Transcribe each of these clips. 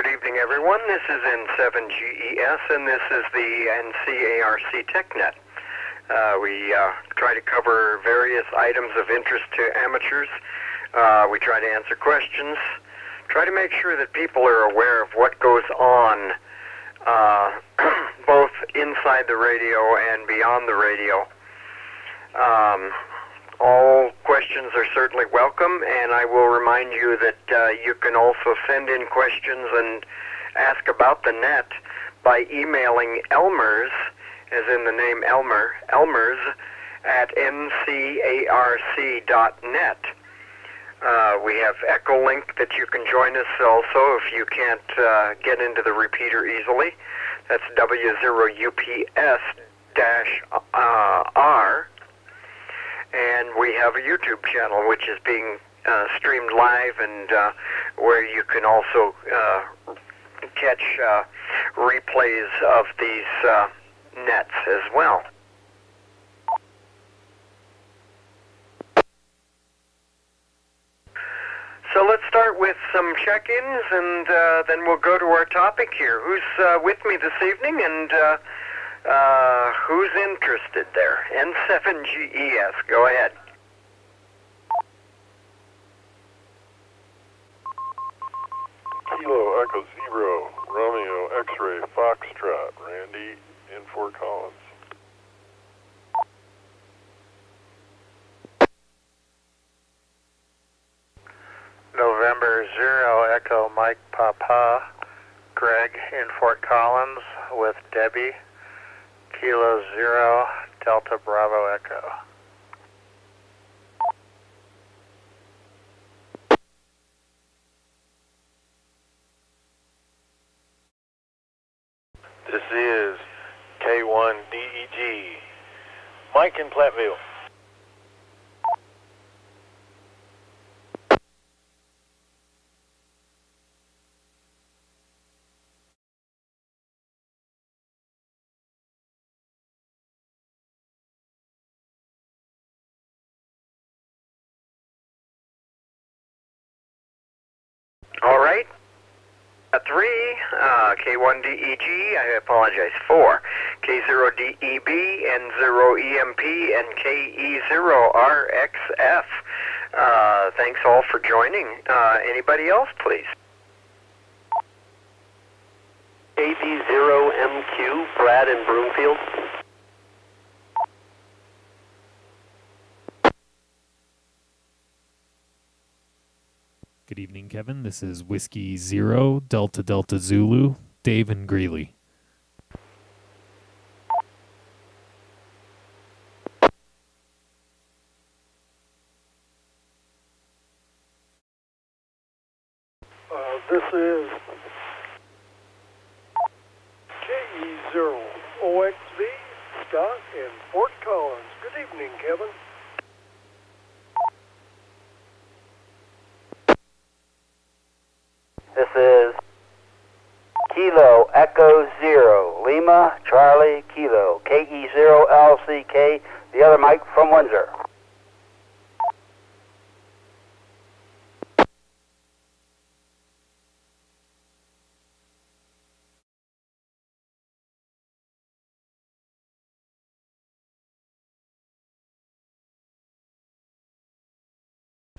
Good evening, everyone. This is N7GES, and this is the NCARC TechNet. We try to cover various items of interest to amateurs. We try to answer questions, try to make sure that people are aware of what goes on both inside the radio and beyond the radio. All questions are certainly welcome, and I will remind you that you can also send in questions and ask about the net by emailing Elmers, as in the name Elmer, Elmers at ncarc.net. We have Echolink that you can join us also if you can't get into the repeater easily. That's W0UPS-R. And we have a YouTube channel which is being streamed live, and where you can also catch replays of these nets as well. So let's start with some check-ins, and then we'll go to our topic here. Who's with me this evening, and who's interested there? N7GES, go ahead. Kilo Echo Zero, Romeo X-Ray Foxtrot, Randy in Fort Collins. November 0 Echo Mike Papa, Greg in Fort Collins with Debbie. Kilo 0 Delta Bravo Echo. This is K1DEG, Mike in Platteville. All right. 3, K1DEG, I apologize, 4, K0DEB, N0EMP, and KE0RXF. Thanks all for joining. Anybody else, please? AD0MQ, Brad in Broomfield. Good evening, Kevin. This is Whiskey 0 Delta Delta Zulu, Dave and Greeley. This is KE0OXV, Scott in Fort Collins. Good evening, Kevin. This is Kilo Echo 0, Lima Charlie Kilo, KE0LCK, the other Mike from Windsor.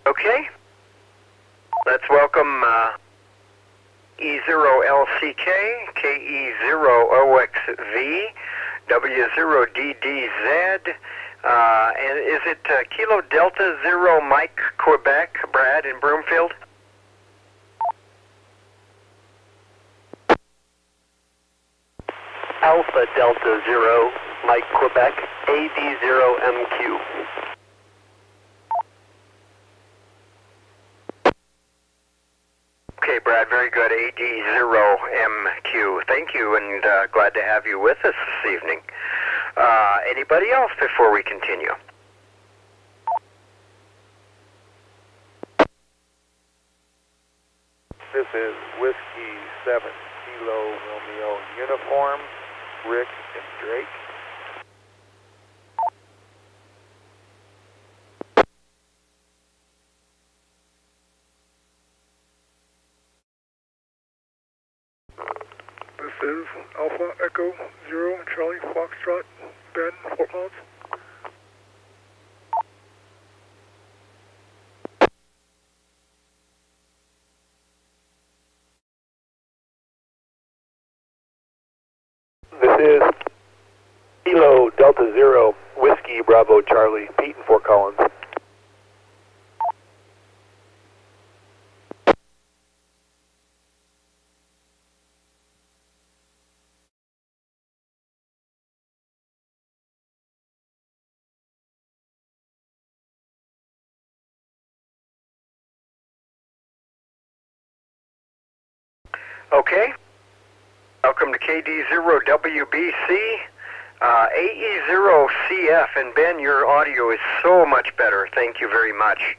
Okay. Let's welcome E0LCK, KE0OXV, W0DDZ, and is it Kilo Delta 0 Mike Quebec, Brad in Broomfield? Alpha Delta 0, Mike Quebec, AD0MQ. Okay, Brad, very good. AD0MQ. Thank you, and glad to have you with us this evening. Anybody else before we continue? This is Whiskey 7, Kilo Romeo Uniform, Rick and Drake. is Alpha Echo 0 Charlie Foxtrot Ben Fort Collins. This is Kilo Delta Zero Whiskey Bravo Charlie Pete in Fort Collins. Okay. Welcome to KD0WBC, AE0CF, and Ben, your audio is so much better. Thank you very much.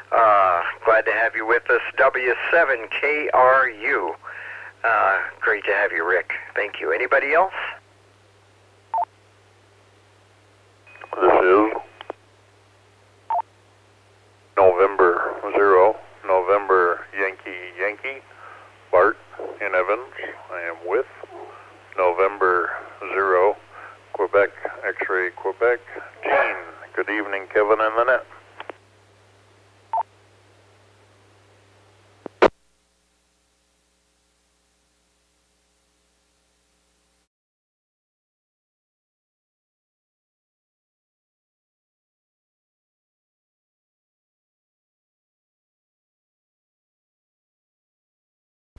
Glad to have you with us. W7KRU. Great to have you, Rick. Thank you. Anybody else? This is November 0, November Yankee, Bart in Evans. I am with November 0, Quebec, X-Ray Quebec, Gene. Good evening, Kevin and the net.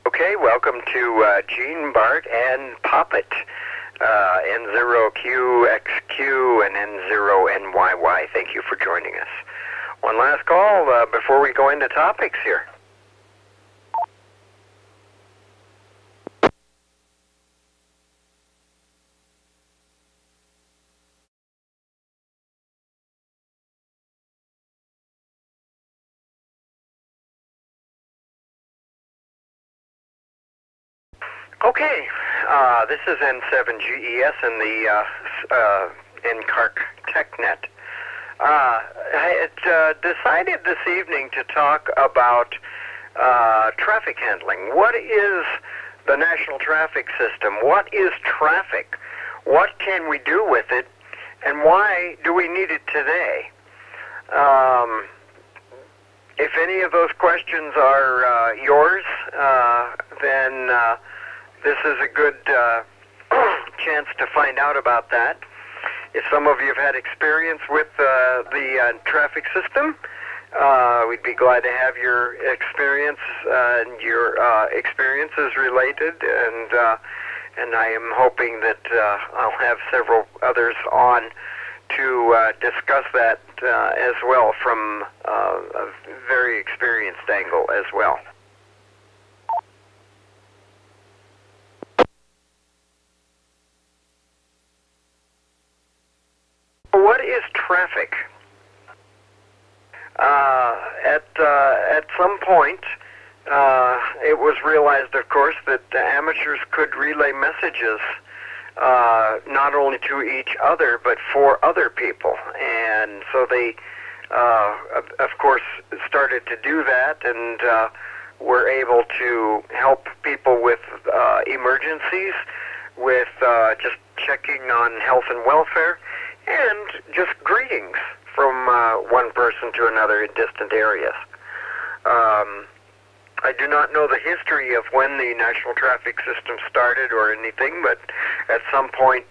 Okay, welcome to Gene, Bart, and Poppet, N0QXQ and N0NYY. Thank you for joining us. One last call before we go into topics here. Okay, this is N7GES and the NCARC TechNet. I had decided this evening to talk about traffic handling. What is the National Traffic System? What is traffic? What can we do with it? And why do we need it today? If any of those questions are yours, then this is a good chance to find out about that. If some of you have had experience with the traffic system, we'd be glad to have your experience and your experiences related. And I am hoping that I'll have several others on to discuss that as well from a very experienced angle as well. What is traffic? At some point, it was realized, of course, that amateurs could relay messages not only to each other, but for other people. And so they, of course, started to do that and were able to help people with emergencies, with just checking on health and welfare, and just greetings from one person to another in distant areas. I do not know the history of when the National Traffic System started or anything, but at some point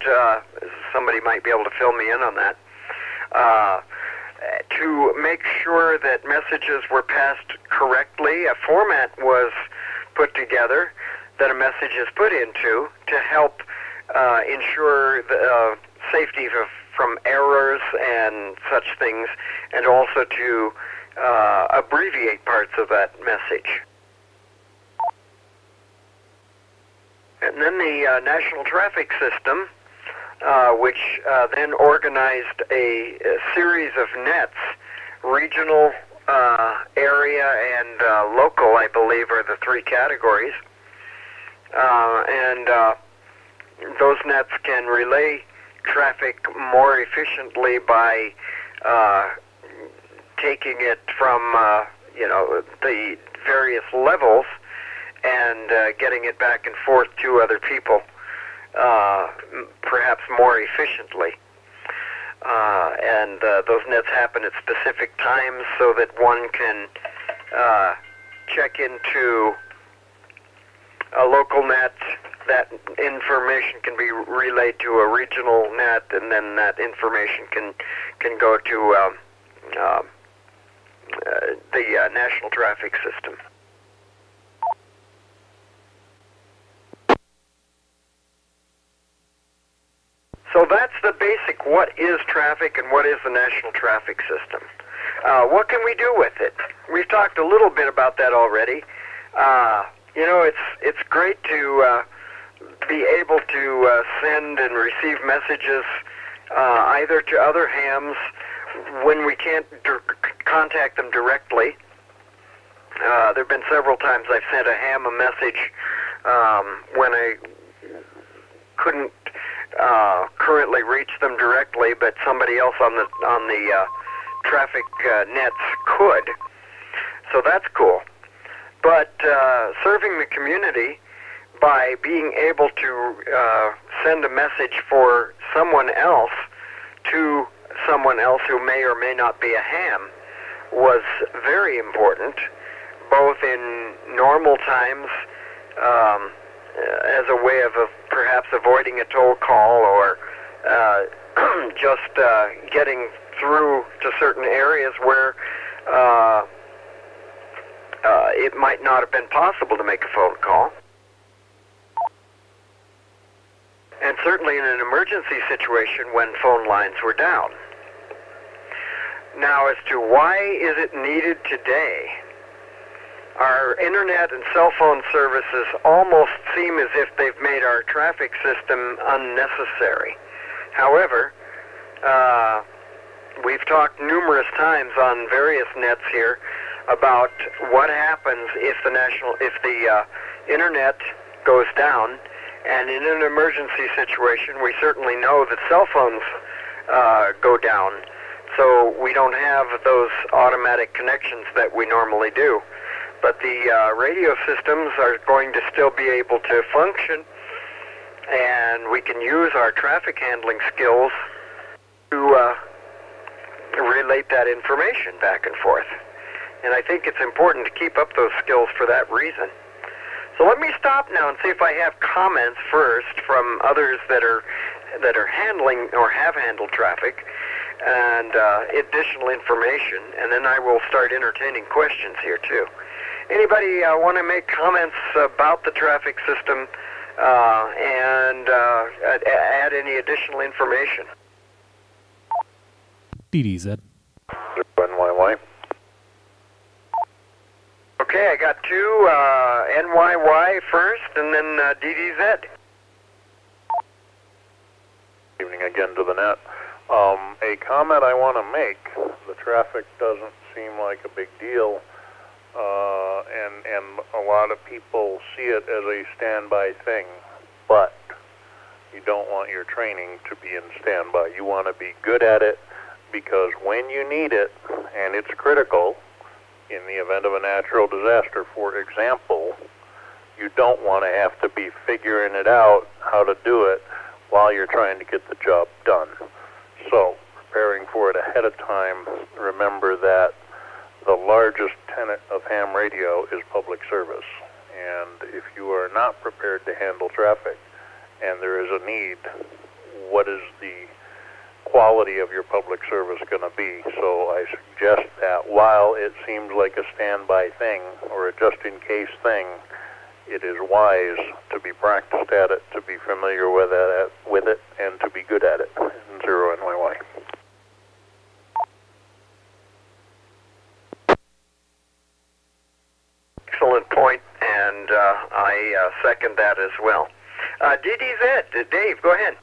somebody might be able to fill me in on that. To make sure that messages were passed correctly, a format was put together that a message is put into to help ensure the safety from errors and such things, and also to abbreviate parts of that message. And then the National Traffic System, which then organized a series of nets, regional, area, and local, I believe, are the three categories. And those nets can relay traffic more efficiently by taking it from the various levels and getting it back and forth to other people perhaps more efficiently. And those nets happen at specific times so that one can check into a local net. That information can be relayed to a regional net, and then that information can go to the national traffic system. So that's the basic what is traffic and what is the national traffic system. What can we do with it? We've talked a little bit about that already. You know, it's great to be able to send and receive messages either to other hams when we can't contact them directly. There have been several times I've sent a ham a message when I couldn't currently reach them directly, but somebody else on the traffic nets could. So that's cool. But serving the community by being able to send a message for someone else to someone else who may or may not be a ham was very important, both in normal times as a way of perhaps avoiding a toll call or just getting through to certain areas where it might not have been possible to make a phone call. And certainly in an emergency situation when phone lines were down. Now, as to why is it needed today, our internet and cell phone services almost seem as if they've made our traffic system unnecessary. However, we've talked numerous times on various nets here about what happens if the internet goes down. And in an emergency situation, we certainly know that cell phones go down, so we don't have those automatic connections that we normally do. But the radio systems are going to still be able to function, and we can use our traffic handling skills to relate that information back and forth. And I think it's important to keep up those skills for that reason. So let me stop now and see if I have comments first from others that are handling or have handled traffic and additional information, and then I will start entertaining questions here too. Anybody want to make comments about the traffic system and add any additional information? DDZ. NYY. Okay, I got two, NYY first, and then DDZ. Evening again to the net. A comment I want to make, the traffic doesn't seem like a big deal, and a lot of people see it as a standby thing, but you don't want your training to be in standby. You want to be good at it, because when you need it, and it's critical, in the event of a natural disaster, for example, you don't want to have to be figuring it out how to do it while you're trying to get the job done. So, preparing for it ahead of time, remember that the largest tenet of ham radio is public service. And if you are not prepared to handle traffic and there is a need, what is the quality of your public service going to be? So I suggest that while it seems like a standby thing or a just-in-case thing, it is wise to be practiced at it, to be familiar with it, and to be good at it. 0 NYY. Excellent point, and I second that as well. DDZ, Dave, go ahead.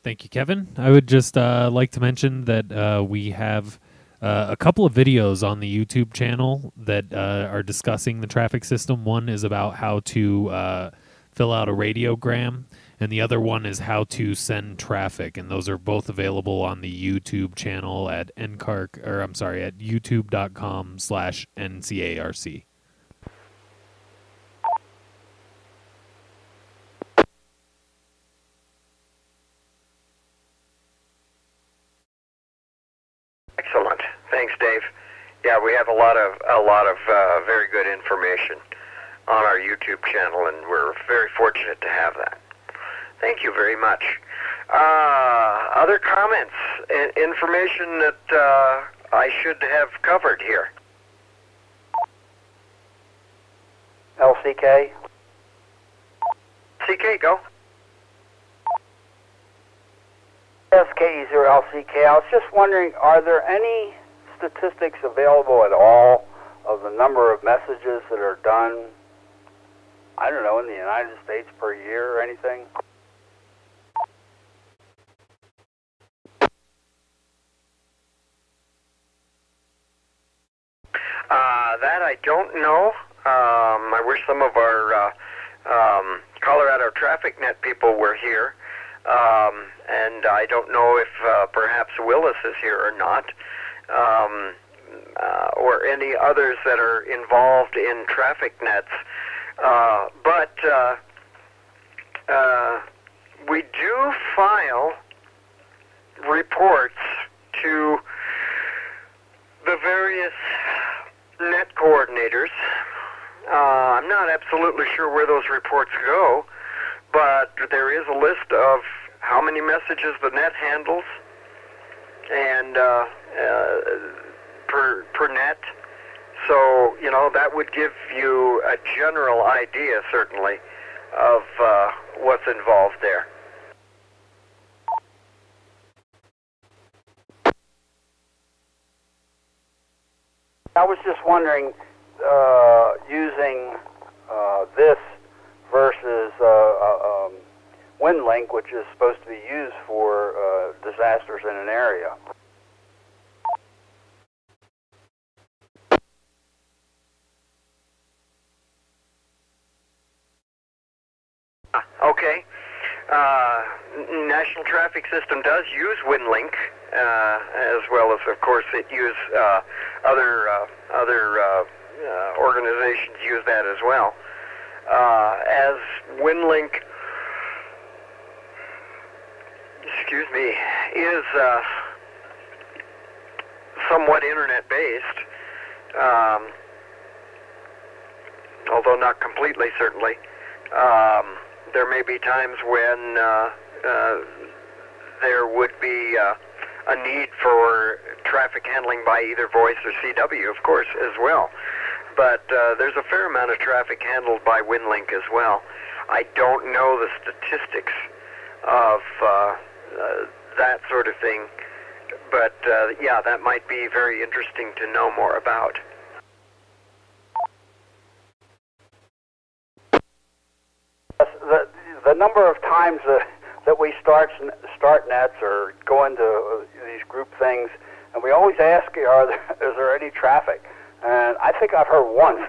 Thank you, Kevin. I would just like to mention that we have a couple of videos on the YouTube channel that are discussing the traffic system. One is about how to fill out a radiogram, and the other one is how to send traffic, and those are both available on the YouTube channel at NCARC, or I'm sorry, at youtube.com/NCARC. Excellent. Thanks, Dave. Yeah, we have a lot of very good information on our YouTube channel, and we're very fortunate to have that. Thank you very much. Other comments, information that I should have covered here? LCK? CK, go. SKE0LCK. I was just wondering, are there any statistics available at all of the number of messages that are done, I don't know, in the United States per year or anything? That I don't know. I wish some of our Colorado TrafficNet people were here. And I don't know if perhaps Willis is here or not, or any others that are involved in traffic nets. But we do file reports to the various net coordinators. I'm not absolutely sure where those reports go, but there is a list of how many messages the net handles, and per net. So, you know, that would give you a general idea, certainly, of what's involved there. I was just wondering, using this versus WinLink, which is supposed to be used for disasters in an area. Okay. National Traffic System does use WinLink, as well as, of course, it use other organizations use that as well. As WinLink, excuse me, is somewhat internet-based, although not completely, certainly. There may be times when there would be a need for traffic handling by either voice or CW, of course, as well. But there's a fair amount of traffic handled by WinLink as well. I don't know the statistics of that sort of thing, but yeah, that might be very interesting to know more about. The number of times that we start nets or go into these group things, and we always ask, is there any traffic? And I think I've heard once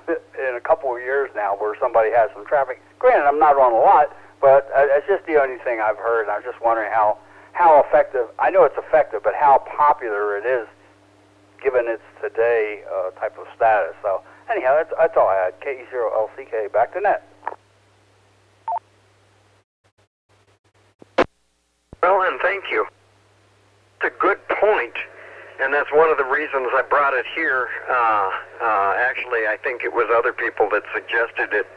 in a couple of years now where somebody has some traffic. Granted, I'm not on a lot, but it's just the only thing I've heard. I'm just wondering how effective. I know it's effective, but how popular it is given its today type of status. So anyhow, that's all I had. KE0LCK, back to net. Well, and thank you. It's a good point, and that's one of the reasons I brought it here. Actually, I think it was other people that suggested it,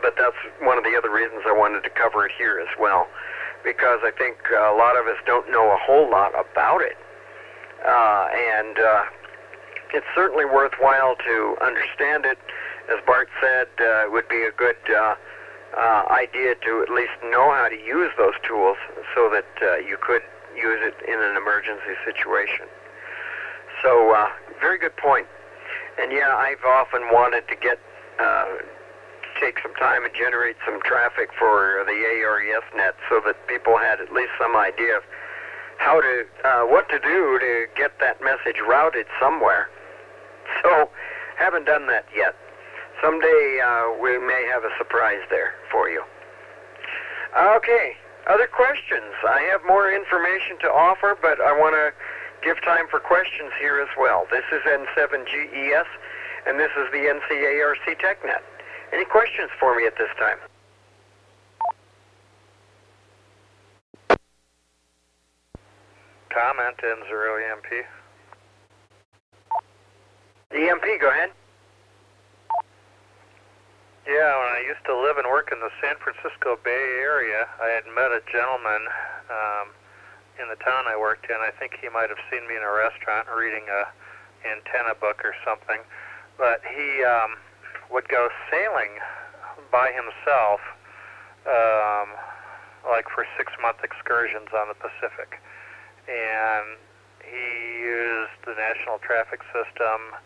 but that's one of the other reasons I wanted to cover it here as well, because I think a lot of us don't know a whole lot about it, and it's certainly worthwhile to understand it. As Bart said, it would be a good idea to at least know how to use those tools so that you could use it in an emergency situation. So, very good point. And yeah, I've often wanted to take some time and generate some traffic for the ARES net so that people had at least some idea of how to, what to do to get that message routed somewhere. So, haven't done that yet. Someday we may have a surprise there for you. Okay, other questions? I have more information to offer, but I want to give time for questions here as well. This is N7GES, and this is the NCARC TechNet. Any questions for me at this time? Comment N0EMP. EMP, go ahead. Yeah, when I used to live and work in the San Francisco Bay Area, I had met a gentleman in the town I worked in. I think he might have seen me in a restaurant reading a antenna book or something. But he would go sailing by himself, like for 6-month excursions on the Pacific. And he used the National Traffic System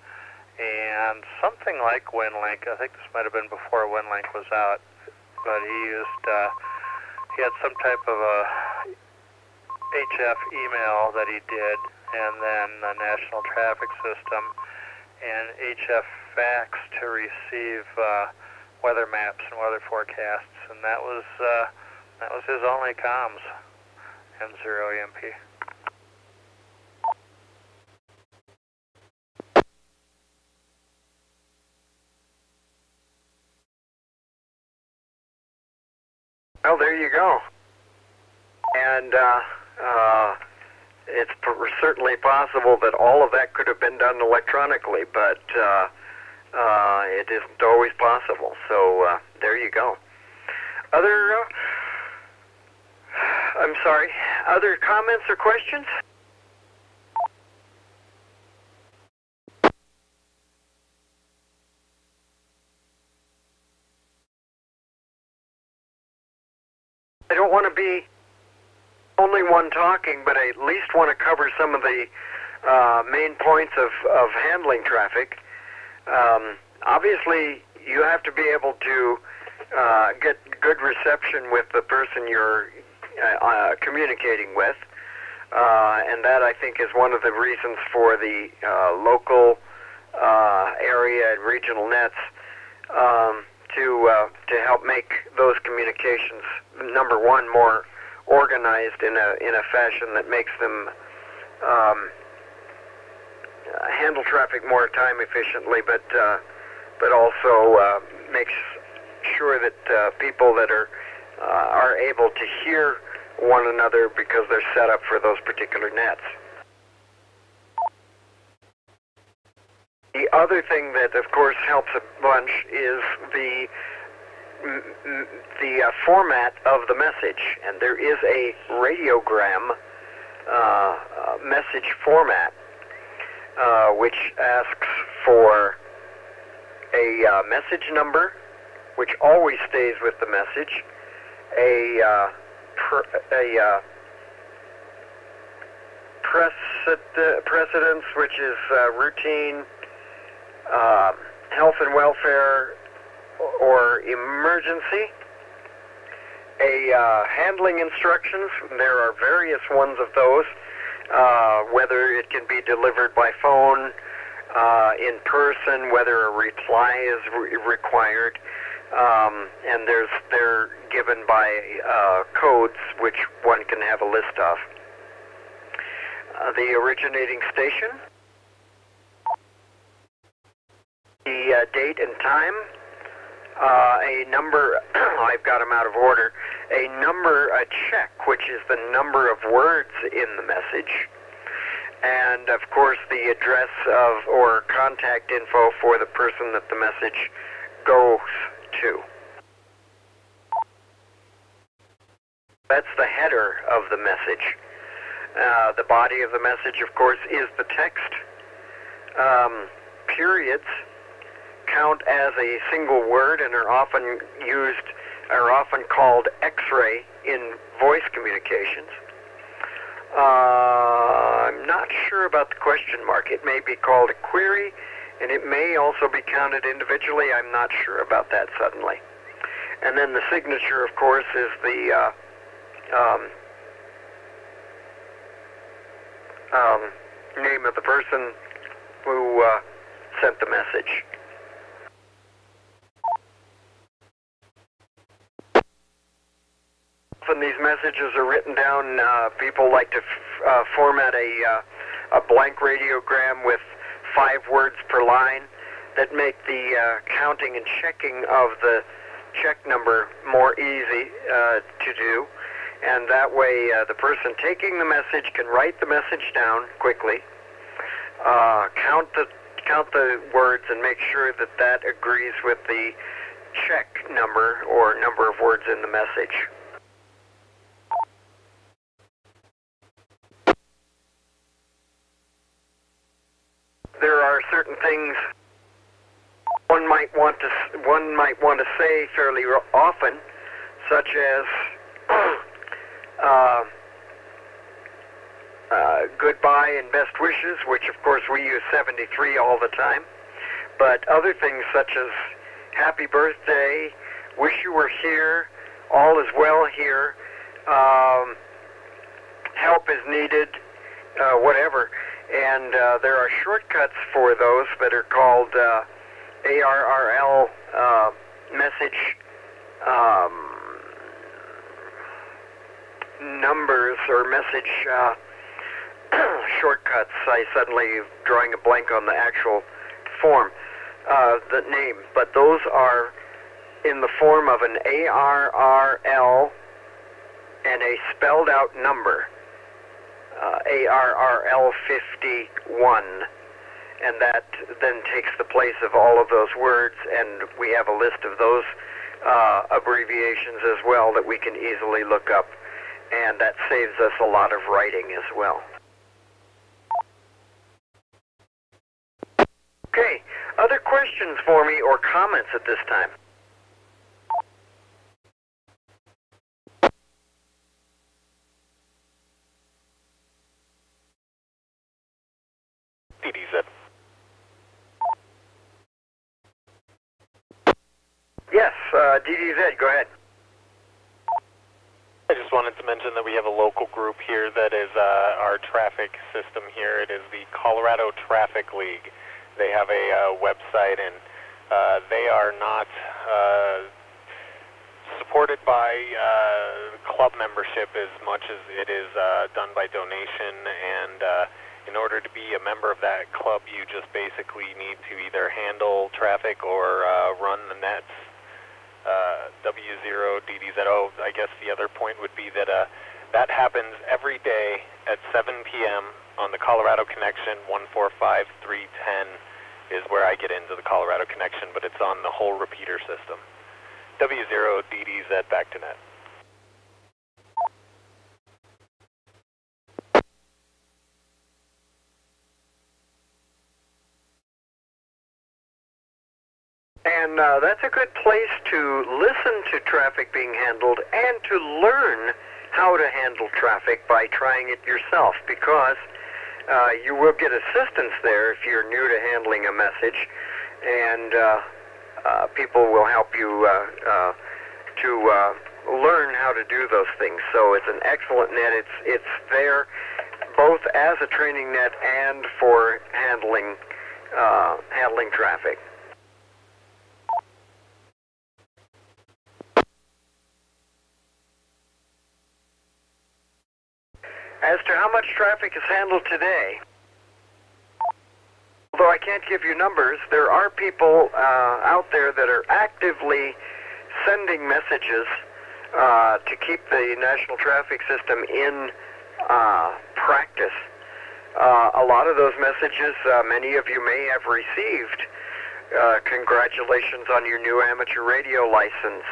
and something like WinLink. I think this might have been before WinLink was out, but he had some type of a HF email that he did, and then the National Traffic System, and HF fax to receive weather maps and weather forecasts, and that was his only comms, N0EMP. Well, there you go. And it's certainly possible that all of that could have been done electronically, but it isn't always possible. So there you go. Other comments or questions? I don't want to be only one talking, but I at least want to cover some of the main points of handling traffic. Obviously, you have to be able to get good reception with the person you're communicating with, and that, I think, is one of the reasons for the local area and regional nets to help make those communications, number one, more organized in a fashion that makes them handle traffic more time efficiently, but also makes sure that people that are able to hear one another because they're set up for those particular nets. The other thing that, of course, helps a bunch is the format of the message, and there is a radiogram message format which asks for a message number, which always stays with the message, a precedence, which is routine, health and welfare, or emergency, a handling instructions. There are various ones of those, whether it can be delivered by phone, in person, whether a reply is required, and they're given by codes, which one can have a list of. The originating station, the date and time, a number, I've got them out of order, a check, which is the number of words in the message, and of course the address of or contact info for the person that the message goes to. That's the header of the message. The body of the message, of course, is the text. Periods count as a single word and are often called X-ray in voice communications. I'm not sure about the question mark. It may be called a query, and it may also be counted individually. I'm not sure about that suddenly. And then the signature, of course, is the name of the person who sent the message. often these messages are written down. People like to format a blank radiogram with 5 words per line that make the counting and checking of the check number more easy to do. And that way the person taking the message can write the message down quickly, count the words, and make sure that that agrees with the check number or number of words in the message. There are certain things one might want to say fairly often, such as goodbye and best wishes, which of course we use 73 all the time. But other things such as happy birthday, wish you were here, all is well here, help is needed, whatever. And there are shortcuts for those that are called ARRL message numbers or message shortcuts. I suddenly drawing a blank on the actual form, the name, but those are in the form of an ARRL and a spelled out number, ARRL 51, and that then takes the place of all of those words, and we have a list of those abbreviations as well that we can easily look up, and that saves us a lot of writing as well. Okay, other questions for me or comments at this time? DDZ. Yes, DDZ, go ahead. I just wanted to mention that we have a local group here that is our traffic system here. It is the Colorado Traffic League. They have a website, and they are not supported by club membership as much as it is done by donation, and in order to be a member of that club, you just basically need to either handle traffic or run the nets. W0 DDZO. I guess the other point would be that that happens every day at 7 p.m. on the Colorado Connection. 145310 is where I get into the Colorado Connection, but it's on the whole repeater system. W0 DDZ back to net. And that's a good place to listen to traffic being handled and to learn how to handle traffic by trying it yourself, because you will get assistance there if you're new to handling a message, and people will help you to learn how to do those things. So it's an excellent net. It's there both as a training net and for handling traffic. As to how much traffic is handled today, although I can't give you numbers, there are people out there that are actively sending messages to keep the national traffic system in practice. A lot of those messages, many of you may have received. Congratulations on your new amateur radio license.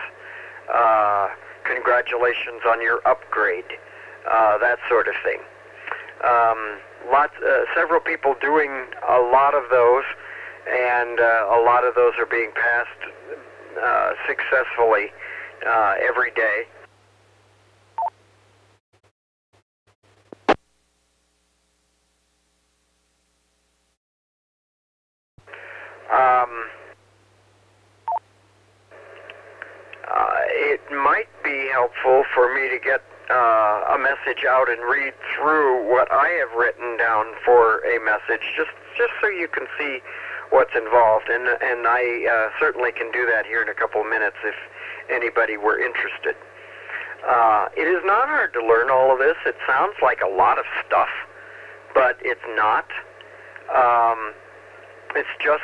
Congratulations on your upgrade. That sort of thing. Several people doing a lot of those, and a lot of those are being passed successfully every day. It might be helpful for me to get a message out and read through what I have written down for a message, just so you can see what's involved, and I certainly can do that here in a couple of minutes if anybody were interested. It is not hard to learn all of this. It sounds like a lot of stuff, but it's not. It's just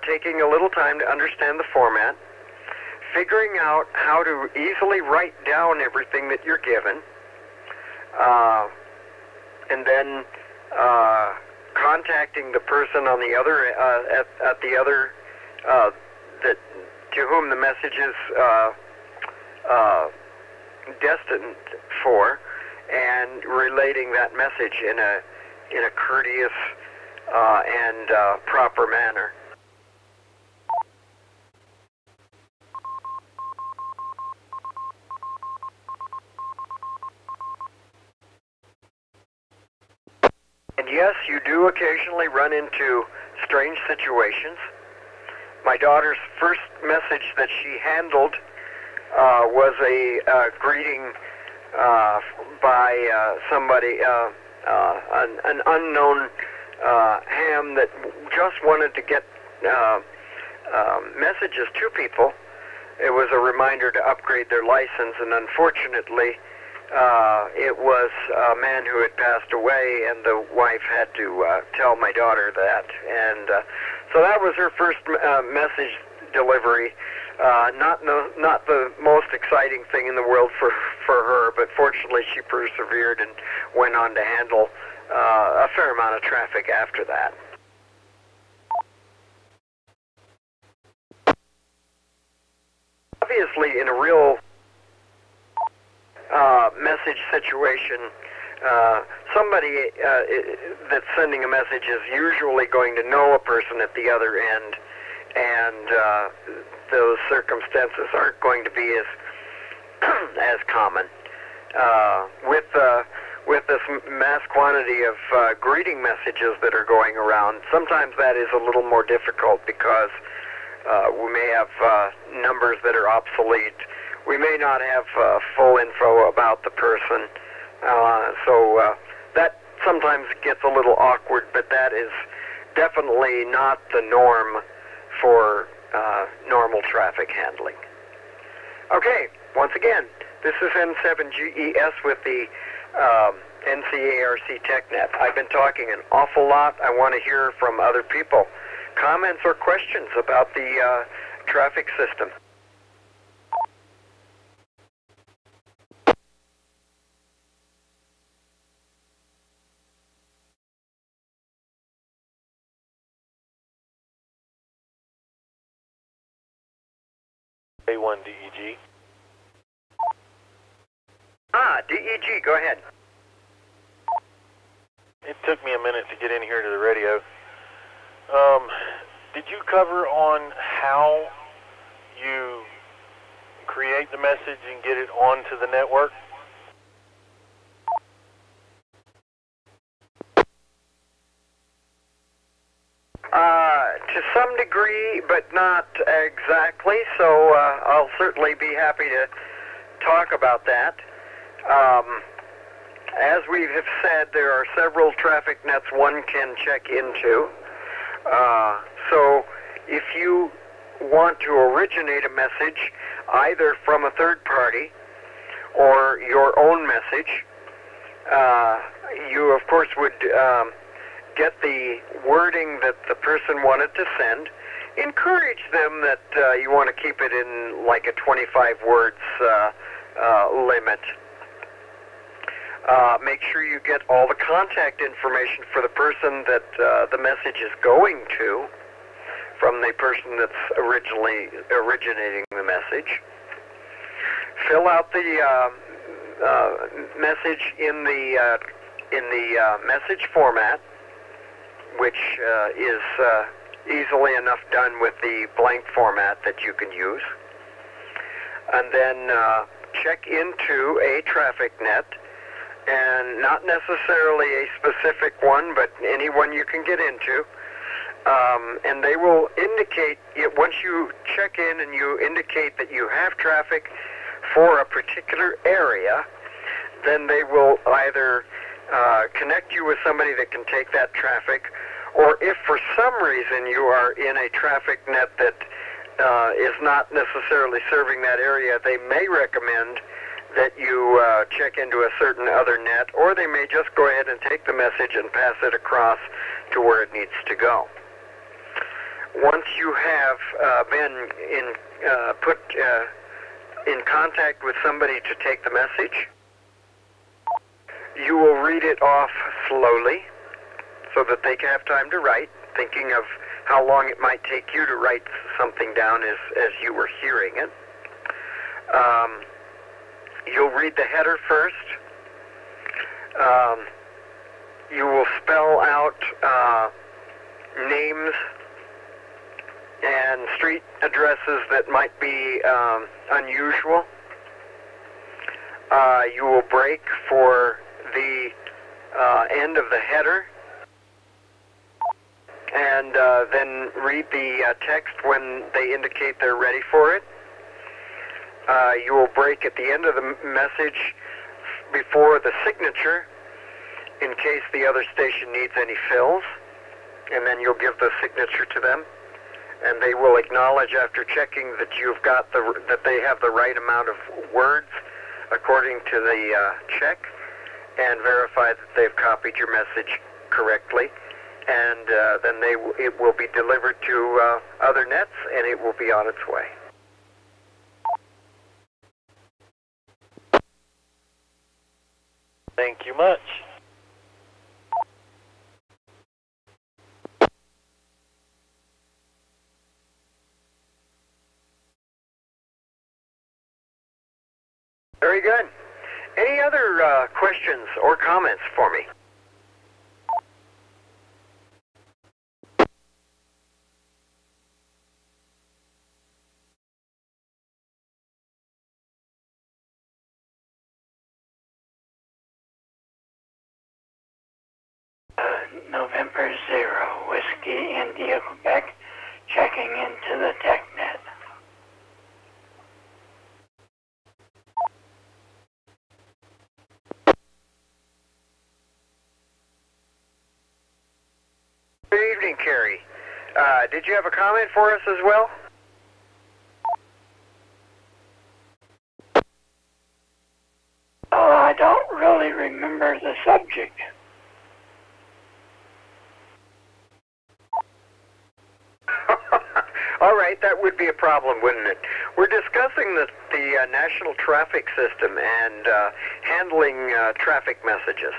taking a little time to understand the format, figuring out how to easily write down everything that you're given, and then contacting the person on the other at the other that to whom the message is destined for, and relating that message in a courteous and proper manner. And yes, you do occasionally run into strange situations. My daughter's first message that she handled was a greeting by somebody, an unknown ham that just wanted to get messages to people. It was a reminder to upgrade their license, and unfortunately, it was a man who had passed away, and the wife had to tell my daughter that. And so that was her first message delivery. Not the most exciting thing in the world for her, but fortunately she persevered and went on to handle a fair amount of traffic after that. Obviously, in a real message situation, somebody that's sending a message is usually going to know a person at the other end, and those circumstances aren't going to be as common. With this mass quantity of greeting messages that are going around, sometimes that is a little more difficult because we may have numbers that are obsolete. We may not have full info about the person, so that sometimes gets a little awkward, but that is definitely not the norm for normal traffic handling. Okay, once again, this is N7GES with the NCARC TechNet. I've been talking an awful lot. I want to hear from other people. Comments or questions about the traffic system? A1 DEG. DEG, go ahead. It took me a minute to get in here to the radio. Did you cover on how you create the message and get it onto the network? To some degree, but not exactly, so I'll certainly be happy to talk about that. As we have said, there are several traffic nets one can check into. So if you want to originate a message either from a third party or your own message, you of course would get the wording that the person wanted to send. Encourage them that you want to keep it in like a 25 words limit. Make sure you get all the contact information for the person that the message is going to from the person that's originating the message. Fill out the message in the message format, which is easily enough done with the blank format that you can use. And then check into a traffic net, and not necessarily a specific one, but any one you can get into. And they will indicate, once you check in and you indicate that you have traffic for a particular area, then they will either connect you with somebody that can take that traffic, or if for some reason you are in a traffic net that is not necessarily serving that area, they may recommend that you check into a certain other net, or they may just go ahead and take the message and pass it across to where it needs to go. Once you have been put in contact with somebody to take the message, you will read it off slowly so that they can have time to write, thinking of how long it might take you to write something down as you were hearing it. You'll read the header first. You will spell out names and street addresses that might be unusual. You will break for the end of the header, and then read the text when they indicate they're ready for it. You will break at the end of the message before the signature in case the other station needs any fills, and then you'll give the signature to them, and they will acknowledge after checking that you've got that they have the right amount of words according to the check, and verify that they've copied your message correctly, and then it will be delivered to other nets, and it will be on its way. Thank you much. Very good. Any other questions or comments for me? November 0, Whiskey, India, Quebec, checking into the TechNet. Good evening, Carrie. Did you have a comment for us as well? Oh, I don't really remember the subject. All right, that would be a problem, wouldn't it? We're discussing the national traffic system and handling traffic messages.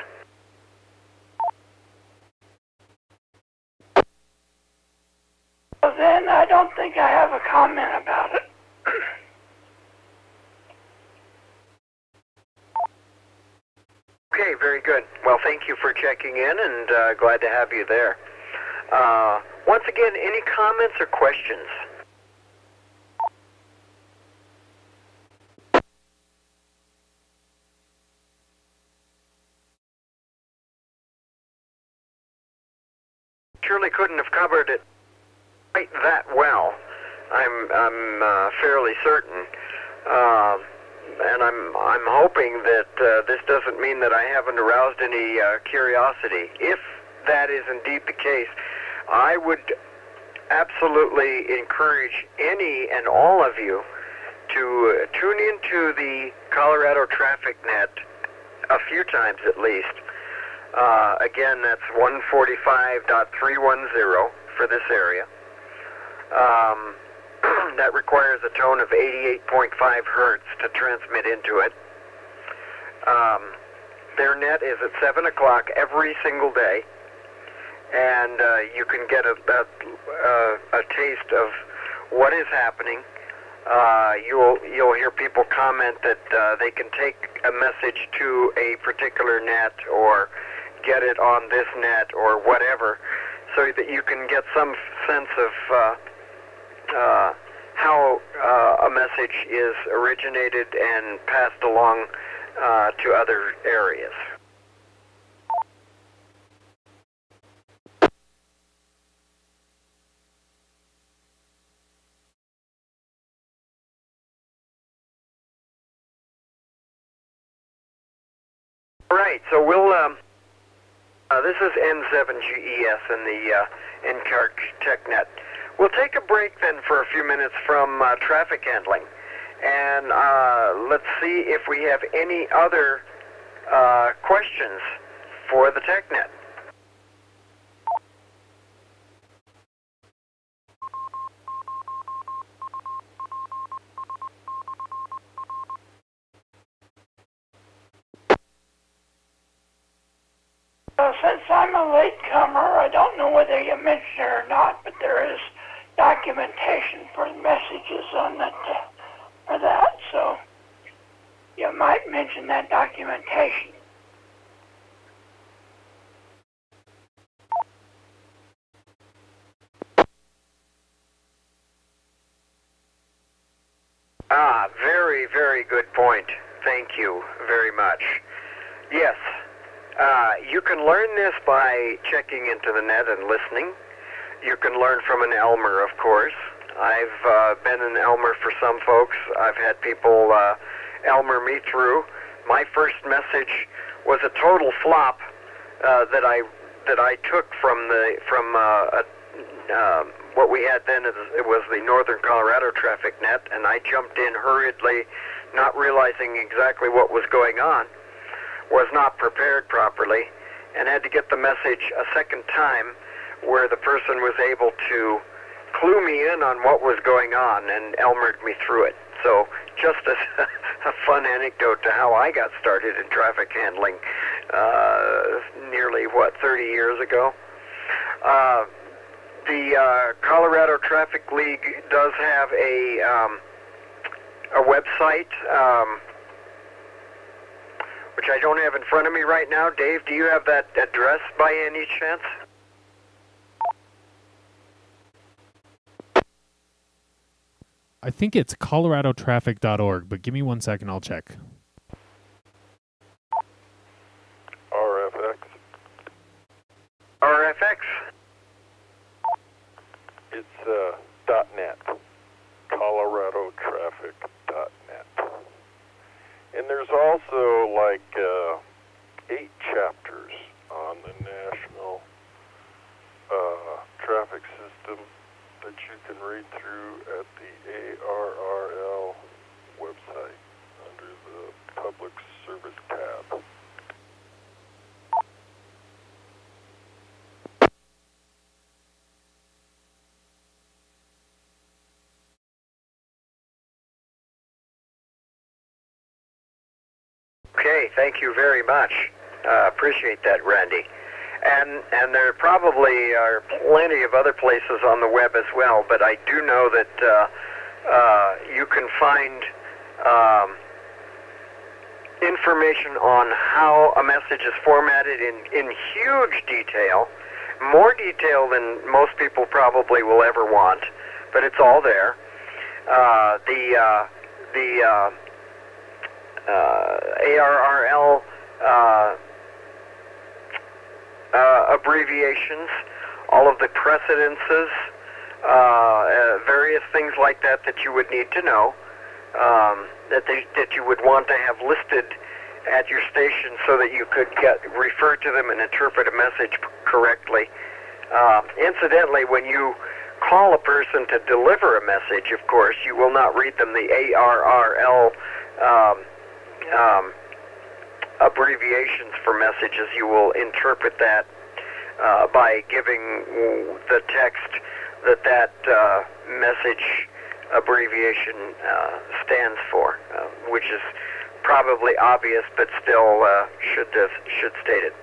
Well, then I don't think I have a comment about it. Okay, very good. Well, thank you for checking in, and glad to have you there. Once again, any comments or questions? Surely couldn't have covered it quite that well. I'm fairly certain, and I'm hoping that this doesn't mean that I haven't aroused any curiosity. If that is indeed the case, I would absolutely encourage any and all of you to tune into the Colorado Traffic Net a few times at least. Again, that's 145.310 for this area. That requires a tone of 88.5 hertz to transmit into it. Their net is at 7 o'clock every single day, and you can get a taste of what is happening. You'll hear people comment that they can take a message to a particular net or get it on this net or whatever, so that you can get some sense of how a message is originated and passed along to other areas. All right, so we'll, this is N7GES in the NCARC TechNet. We'll take a break then for a few minutes from traffic handling, And let's see if we have any other questions for the TechNet. Since I'm a latecomer, I don't know whether you mentioned it or not, but there is documentation for messages on that, for that, so you might mention that documentation. Very, very good point. Thank you very much. Yes, you can learn this by checking into the net and listening. You can learn from an Elmer, of course. I've been an Elmer for some folks. I've had people Elmer me through. My first message was a total flop that I took from what we had then. It was the Northern Colorado Traffic Net, and I jumped in hurriedly, not realizing exactly what was going on. Was not prepared properly, and had to get the message a second time, where the person was able to clue me in on what was going on and Elmered me through it. So just a fun anecdote to how I got started in traffic handling nearly, 30 years ago. The Colorado Traffic League does have a website, which I don't have in front of me right now. Dave, do you have that address by any chance? I think it's coloradotraffic.org, but give me 1 second, I'll check. RFX. RFX? It's .net. coloradotraffic.net. And there's also like 8 chapters on the national traffic system that you can read through at the ARRL website under the Public Service tab. Okay, thank you very much. Appreciate that, Randy. And there probably are plenty of other places on the web as well, but I do know that you can find information on how a message is formatted in huge detail, more detail than most people probably will ever want, but it's all there. The ARRL abbreviations, all of the precedences, various things like that that you would need to know, that you would want to have listed at your station so that you could refer to them and interpret a message correctly. Incidentally, when you call a person to deliver a message, of course, you will not read them the ARRL abbreviations for messages. You will interpret that by giving the text that message abbreviation stands for, which is probably obvious, but still should state it.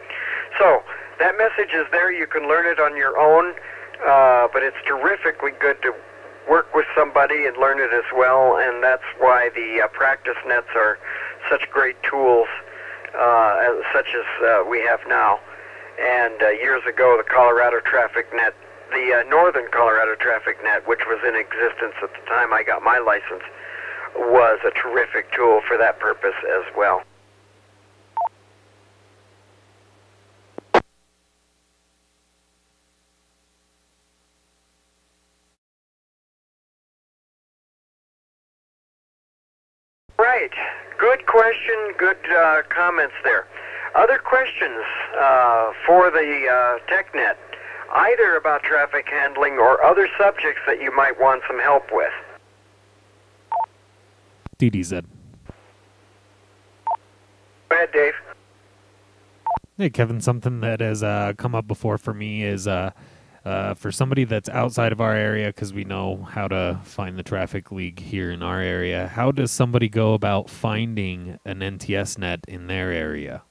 So that message is there. You can learn it on your own, but it's terrifically good to work with somebody and learn it as well, and that's why the practice nets are such great tools, such as we have now. And years ago, the Colorado Traffic Net, the Northern Colorado Traffic Net, which was in existence at the time I got my license, was a terrific tool for that purpose as well. Right. Good question. Good comments there. Other questions for the TechNet, either about traffic handling or other subjects that you might want some help with? DDZ. Go ahead, Dave. Hey, Kevin, something that has come up before for me is for somebody that's outside of our area, because we know how to find the traffic league here in our area, how does somebody go about finding an NTS net in their area?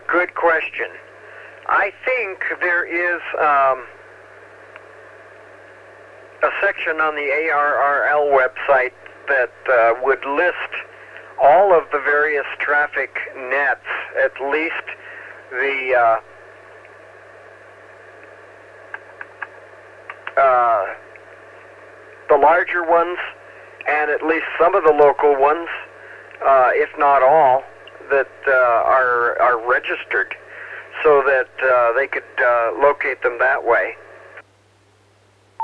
Good question. I think there is a section on the ARRL website that would list all of the various traffic nets, at least the larger ones, and at least some of the local ones, if not all, that are registered, so that they could locate them that way.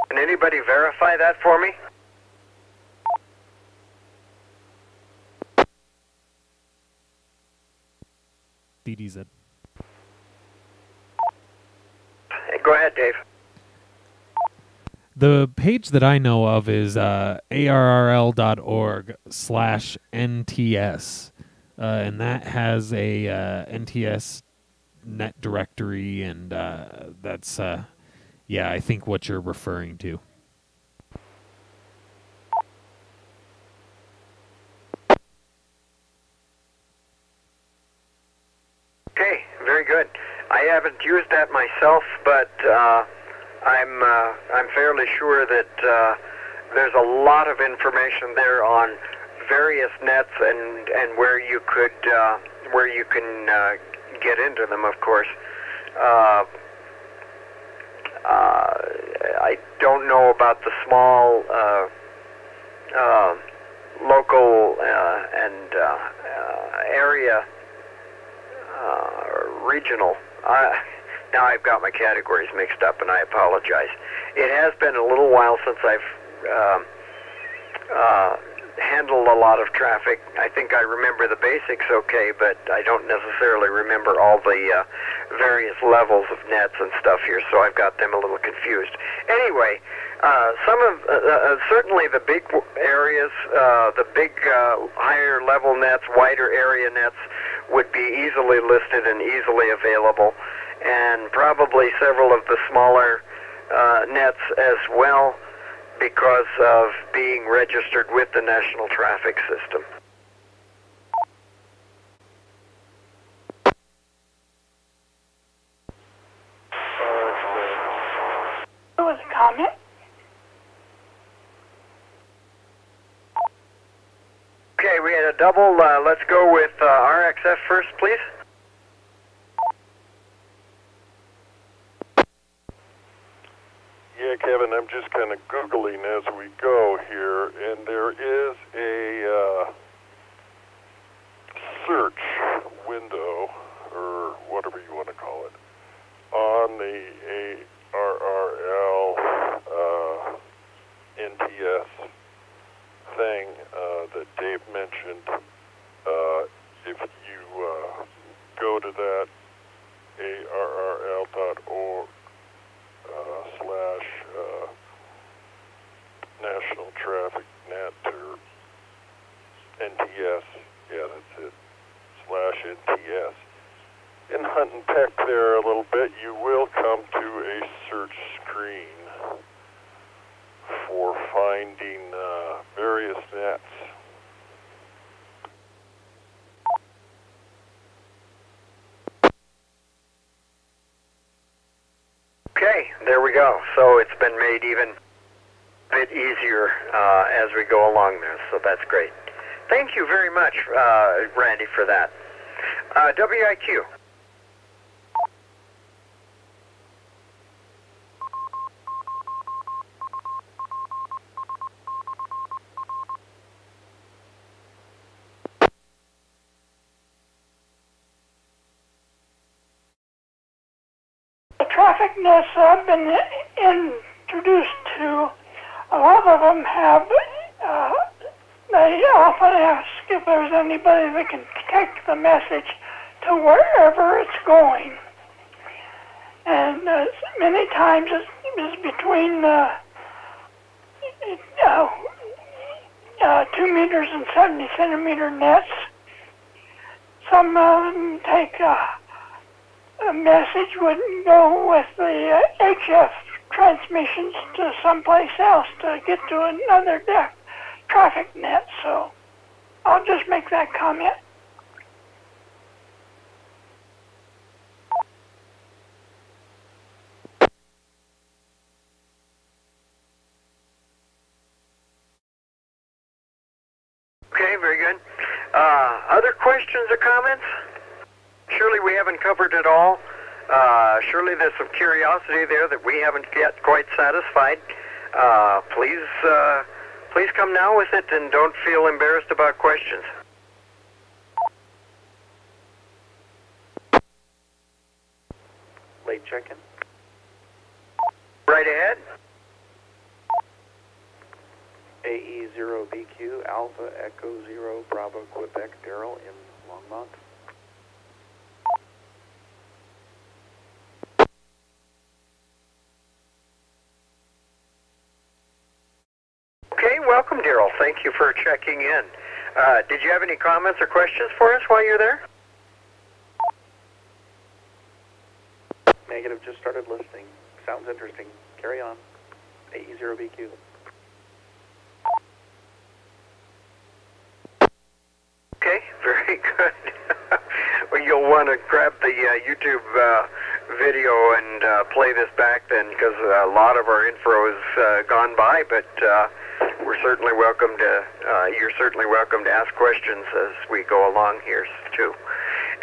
Can anybody verify that for me? DDZ. Hey, go ahead, Dave. The page that I know of is arrl.org/NTS, and that has a NTS net directory, and that's, yeah, I think what you're referring to. Okay, very good. I haven't used that myself, but I'm fairly sure that there's a lot of information there on various nets and where you could where you can get into them, of course. I don't know about the small local and area regional. Now I've got my categories mixed up, and I apologize. It has been a little while since I've handled a lot of traffic. I think I remember the basics okay, but I don't necessarily remember all the various levels of nets and stuff here, so I've got them a little confused. Anyway, some of certainly the big areas, the big higher level nets, wider area nets would be easily listed and easily available, and probably several of the smaller nets as well, because of being registered with the National Traffic System. There was a comment. Okay, we had a double. Let's go with RXF first, please. Yeah, Kevin, I'm just kind of Googling as we go here, and there is a search window, or whatever you want to call it, on the ARRL NTS thing that Dave mentioned. If you go to that arrl.org National Traffic Net or NTS, yeah, that's it, /NTS. And hunt and peck there a little bit, you will come to a search screen for finding various nets. Okay, there we go. So it's been made even a bit easier as we go along there, so that's great. Thank you very much, Randy, for that. WIQ. Traffic nets I've been introduced to, a lot of them have they often ask if there's anybody that can take the message to wherever it's going. And many times it's between 2 meters and 70 centimeter nets. Some of them take a message would go with the HF transmissions to someplace else to get to another traffic net. So I'll just make that comment. Okay, very good. Other questions or comments? Surely we haven't covered it all. Surely there's some curiosity there that we haven't yet quite satisfied. Please come now with it and don't feel embarrassed about questions. Late check-in. Right ahead. AE0BQ, Alpha Echo 0, Bravo, Quebec, Daryl in Longmont. Okay, welcome, Daryl. Thank you for checking in. Did you have any comments or questions for us while you're there? Negative, just started listening. Sounds interesting. Carry on. AE0BQ. Okay, very good. Well, you'll want to grab the YouTube video and play this back then, because a lot of our info is gone by, but we're certainly welcome to, you're certainly welcome to ask questions as we go along here, too.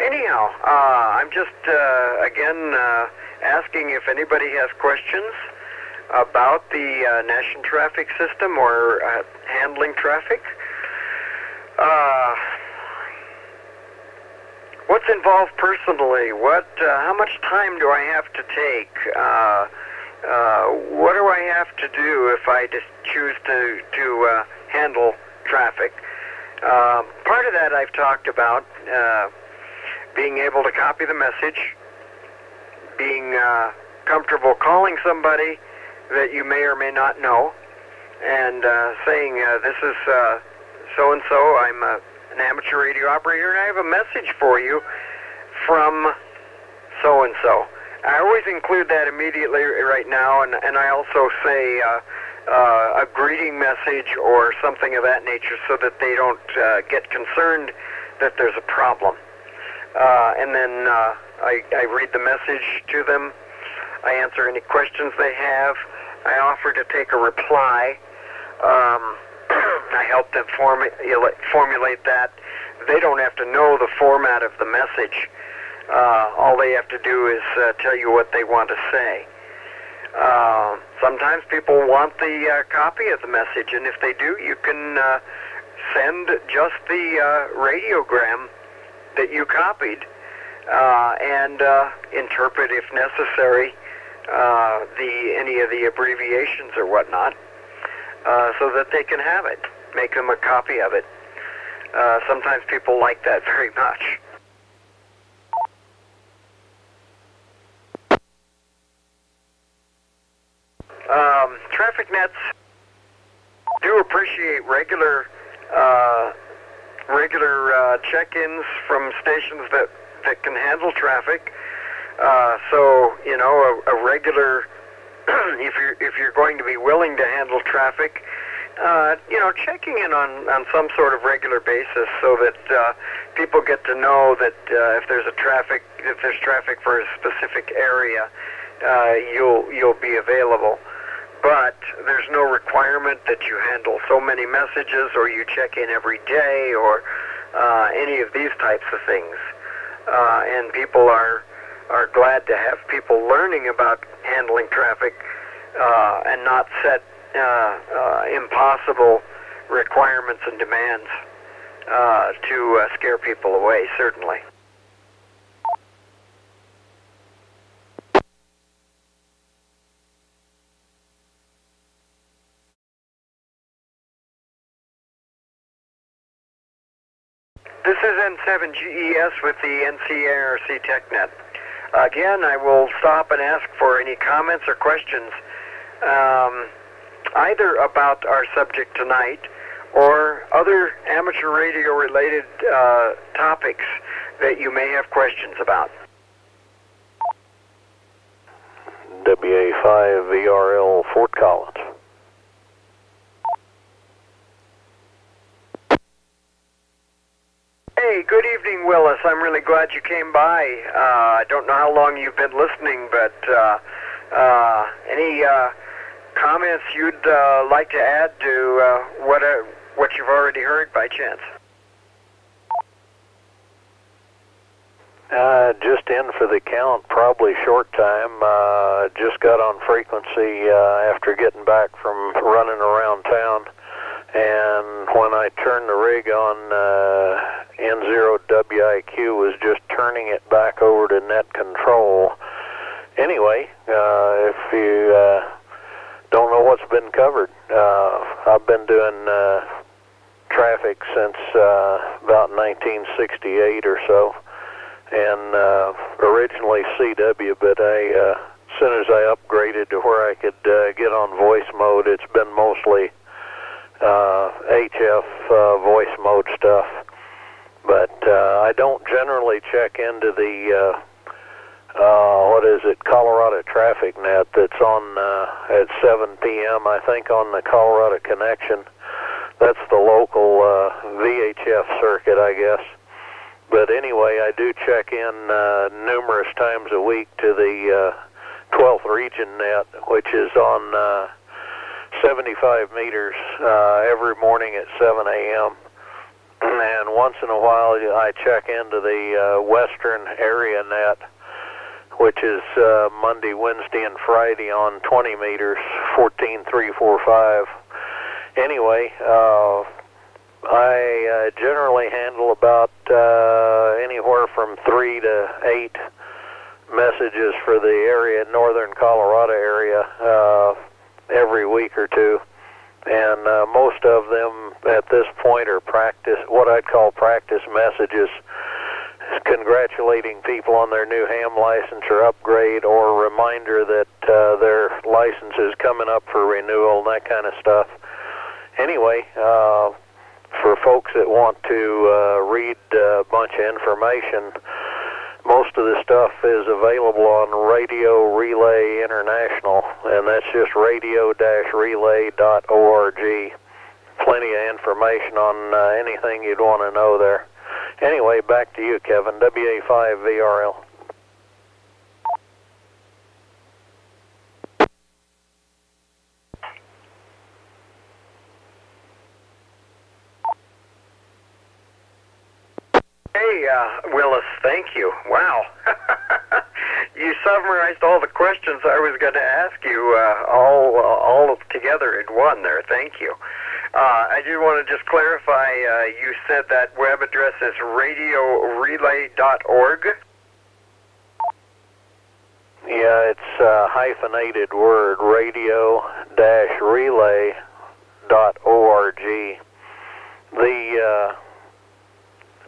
Anyhow, I'm just, again, asking if anybody has questions about the National Traffic System or handling traffic. What's involved personally? How much time do I have to take? What do I have to do if I just choose to handle traffic? Part of that I've talked about, being able to copy the message, being comfortable calling somebody that you may or may not know, and saying, this is so-and-so, I'm an amateur radio operator, and I have a message for you from so-and-so. I always include that immediately right now, and I also say a greeting message or something of that nature so that they don't get concerned that there's a problem. And then I read the message to them. I answer any questions they have. I offer to take a reply. I help them formulate that. They don't have to know the format of the message. All they have to do is tell you what they want to say. Sometimes people want the copy of the message, and if they do, you can send just the radiogram that you copied and interpret, if necessary, any of the abbreviations or whatnot, so that they can have it. Make them a copy of it. Sometimes people like that very much. Traffic nets do appreciate regular check-ins from stations that can handle traffic. So you know, a regular if you're going to be willing to handle traffic, you know, checking in on some sort of regular basis so that people get to know that if there's traffic for a specific area, you'll be available. But there's no requirement that you handle so many messages or you check in every day or any of these types of things. And people are glad to have people learning about handling traffic and not set impossible requirements and demands to scare people away, certainly. This is N7GES with the NCARC TechNet. Again, I will stop and ask for any comments or questions, either about our subject tonight or other amateur radio-related topics that you may have questions about. WA5VRL Fort Collins. Hey, good evening, Willis. I'm really glad you came by. I don't know how long you've been listening, but any comments you'd like to add to what you've already heard by chance? Just in for the count, probably short time. Just got on frequency after getting back from running around town. And when I turned the rig on, N0WIQ was just turning it back over to net control. Anyway, if you don't know what's been covered, I've been doing traffic since about 1968 or so. And originally CW, but as soon as I upgraded to where I could get on voice mode, it's been mostly HF voice mode stuff. But I don't generally check into the Colorado Traffic Net that's on at 7 p.m. I think on the Colorado Connection. That's the local VHF circuit, I guess. But anyway, I do check in numerous times a week to the 12th Region Net, which is on 75 meters every morning at 7 a.m. And once in a while, I check into the Western Area Net, which is Monday, Wednesday, and Friday on 20 meters, 14345. Anyway, I generally handle about anywhere from 3 to 8 messages for the area, northern Colorado area, every week or two. And most of them at this point are what I'd call practice messages, congratulating people on their new ham license or upgrade, or a reminder that their license is coming up for renewal and that kind of stuff. Anyway, for folks that want to read a bunch of information, most of the stuff is available on Radio Relay International, and that's just radio-relay.org. Plenty of information on anything you'd want to know there. Anyway, back to you, Kevin. WA5VRL. Hey, Willis, thank you. Wow. You summarized all the questions I was going to ask you all together in one there. Thank you. I do want to just clarify, you said that web address is radiorelay.org? Yeah, it's a hyphenated word, radio-relay.org. The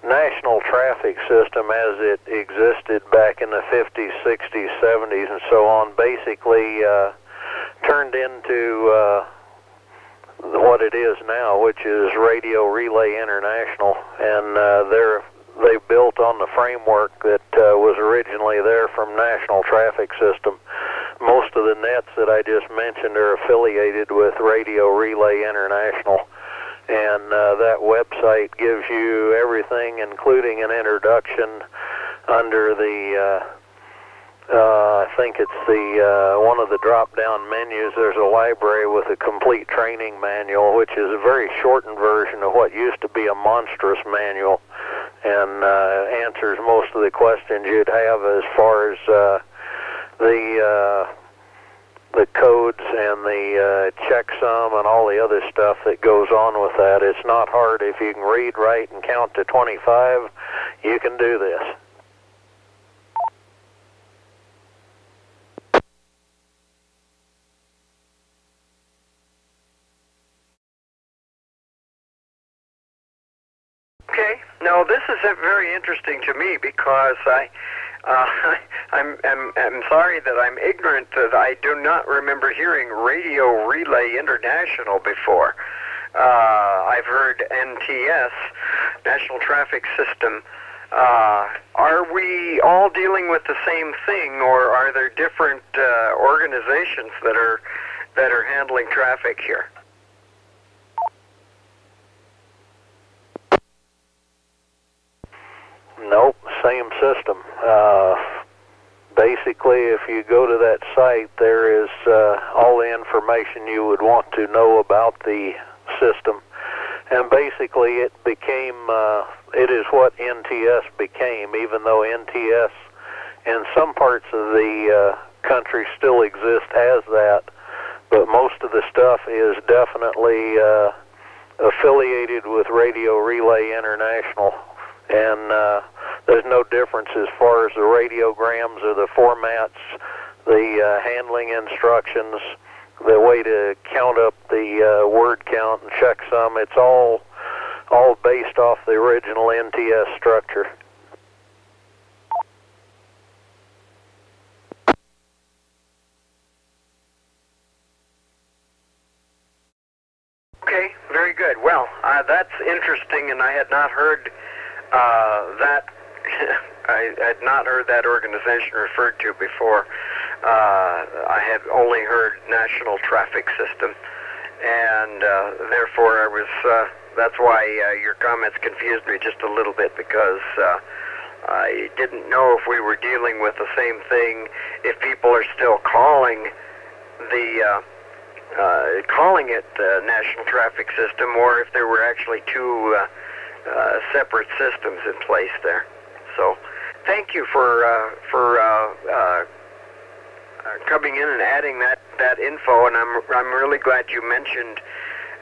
national traffic system as it existed back in the 50s, 60s, 70s, and so on, basically turned into what it is now, which is Radio Relay International, and they built on the framework that was originally there from National Traffic System. Most of the nets that I just mentioned are affiliated with Radio Relay International. And that website gives you everything, including an introduction under the, I think it's the one of the drop-down menus. There's a library with a complete training manual, which is a very shortened version of what used to be a monstrous manual, and answers most of the questions you'd have as far as the codes and the checksum and all the other stuff that goes on with that. It's not hard. If you can read, write, and count to 25, you can do this. Okay. No, this is very interesting to me because I'm sorry that I'm ignorant that I do not remember hearing Radio Relay International before. I've heard NTS, National Traffic System. Are we all dealing with the same thing, or are there different organizations that are handling traffic here? Nope, same system. Basically, if you go to that site, there is all the information you would want to know about the system. And basically, it is what NTS became, even though NTS in some parts of the country still exists as that. But most of the stuff is definitely affiliated with Radio Relay International. And there's no difference as far as the radiograms or the formats, the handling instructions, the way to count up the word count and checksum. It's all based off the original NTS structure. Okay, very good. Well, that's interesting, and I had not heard that. I had not heard that organization referred to before. I had only heard National Traffic System, and therefore I was. That's why your comments confused me just a little bit, because I didn't know if we were dealing with the same thing. If people are still calling it the National Traffic System, or if there were actually two separate systems in place there. So, thank you for coming in and adding that info, and I'm really glad you mentioned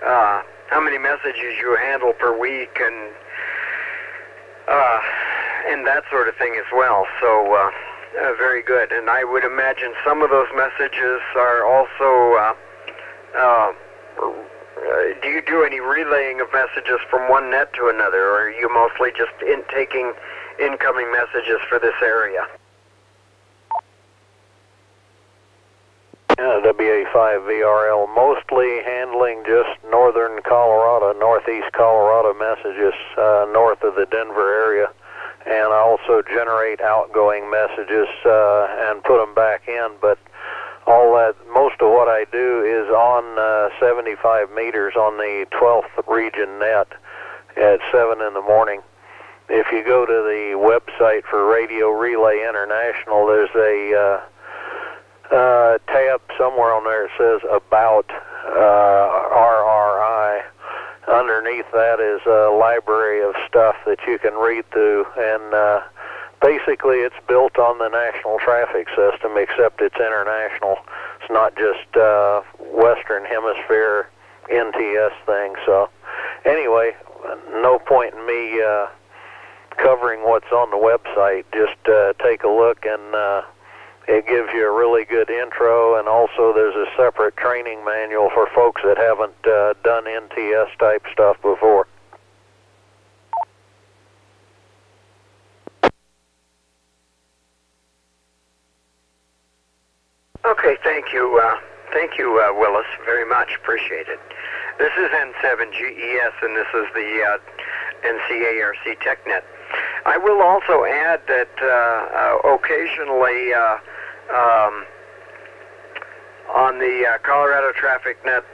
how many messages you handle per week and that sort of thing as well. So, very good. And I would imagine some of those messages are also. Do you do any relaying of messages from one net to another, or are you mostly just taking incoming messages for this area? Yeah, WA5VRL, mostly handling just northern Colorado, northeast Colorado messages north of the Denver area. And I also generate outgoing messages and put them back in, but all that, most of what I do is on 75 meters on the 12th region net at 7 in the morning. If you go to the website for Radio Relay International, there's a tab somewhere on there that says About RRI. Underneath that is a library of stuff that you can read through, and basically it's built on the National Traffic System, except it's international. It's not just Western Hemisphere NTS thing. So anyway, no point in me covering what's on the website. Just take a look, and it gives you a really good intro, and also there's a separate training manual for folks that haven't done NTS type stuff before. Okay, thank you, Willis, very much. Appreciate it. This is N7GES, and this is the NCARC TechNet. I will also add that occasionally on the Colorado Traffic Net,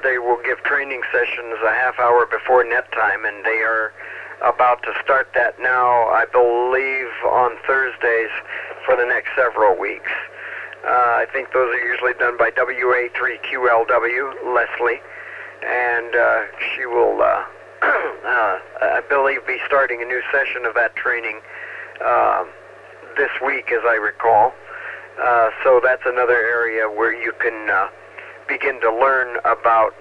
they will give training sessions a half hour before net time, and they are about to start that now, I believe, on Thursdays for the next several weeks. I think those are usually done by WA3QLW, Leslie, and she will, I believe, be starting a new session of that training this week, as I recall. So that's another area where you can begin to learn about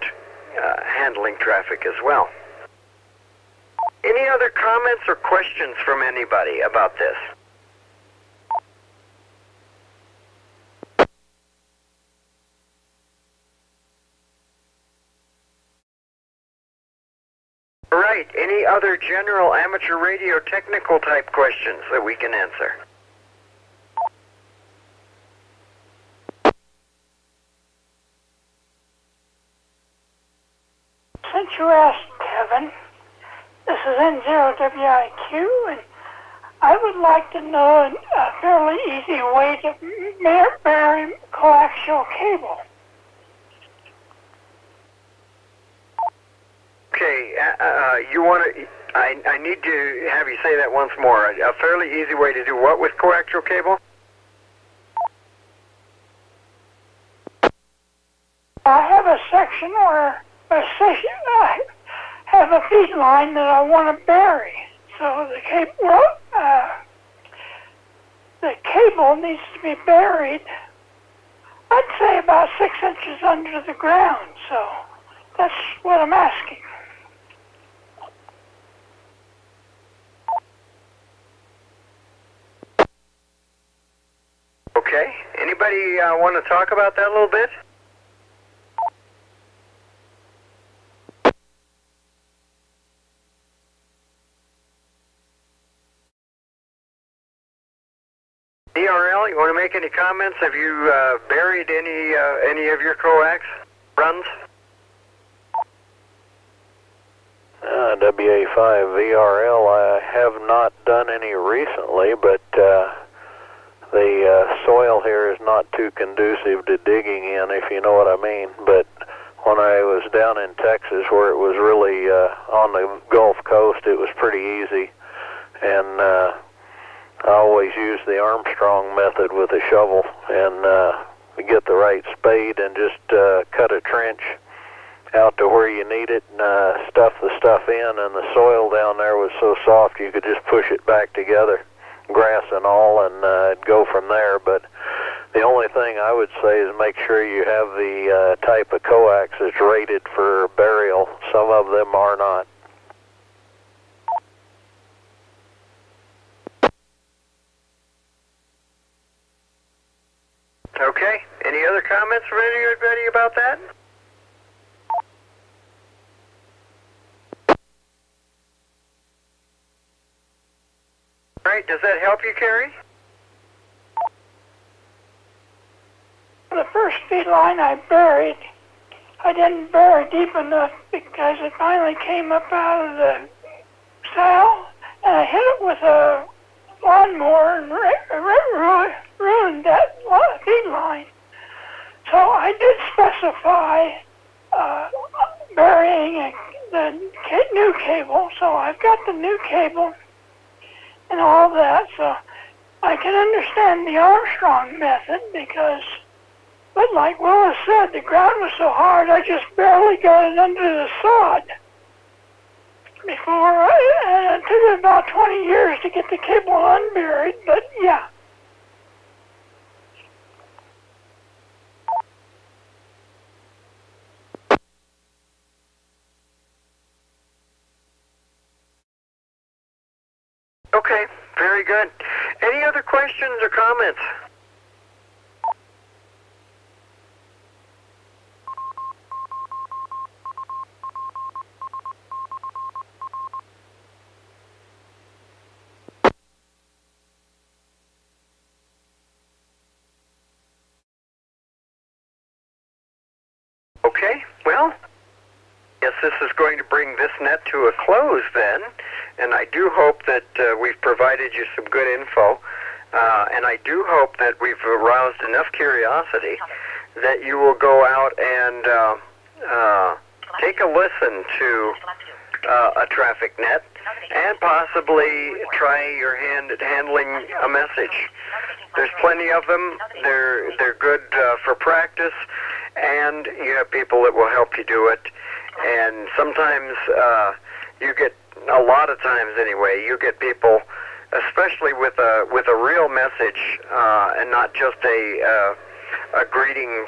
handling traffic as well. Any other comments or questions from anybody about this? All right. Any other general amateur radio technical type questions that we can answer? Since you asked, Kevin, this is N0WIQ, and I would like to know a fairly easy way to bury coaxial cable. Okay, you want to? I need to have you say that once more. A fairly easy way to do what with coaxial cable? I have a section where I have a feed line that I want to bury. So the cable needs to be buried, I'd say about 6 inches under the ground. So that's what I'm asking. Okay. Anybody want to talk about that a little bit? DRL, you want to make any comments? Have you buried any of your coax runs? WA5 VRL, I have not done any recently, but the soil here is not too conducive to digging in, if you know what I mean. But when I was down in Texas, where it was really on the Gulf Coast, it was pretty easy. And I always use the Armstrong method with a shovel and get the right spade and just cut a trench out to where you need it and stuff the stuff in, and the soil down there was so soft you could just push it back together, grass and all, and go from there. But the only thing I would say is make sure you have the type of coax that's rated for burial. Some of them are not. Okay. Any other comments from anybody about that? All right. Does that help you, Carrie? The first feed line I buried, I didn't bury deep enough because it finally came up out of the soil, and I hit it with a lawnmower and ruined that feed line. So I did specify burying the new cable, so I've got the new cable and all that, so I can understand the Armstrong method because, but like Willis said, the ground was so hard I just barely got it under the sod before, and it took about 20 years to get the cable unburied, but yeah. Okay, very good. Any other questions or comments? Okay, well, yes, this is going to bring this net to a close then, and I do hope that we've provided you some good info, and I do hope that we've aroused enough curiosity that you will go out and take a listen to a traffic net and possibly try your hand at handling a message. There's plenty of them. They're good for practice, and you have people that will help you do it. And sometimes you get, a lot of times anyway, you get people, especially with a real message and not just a greeting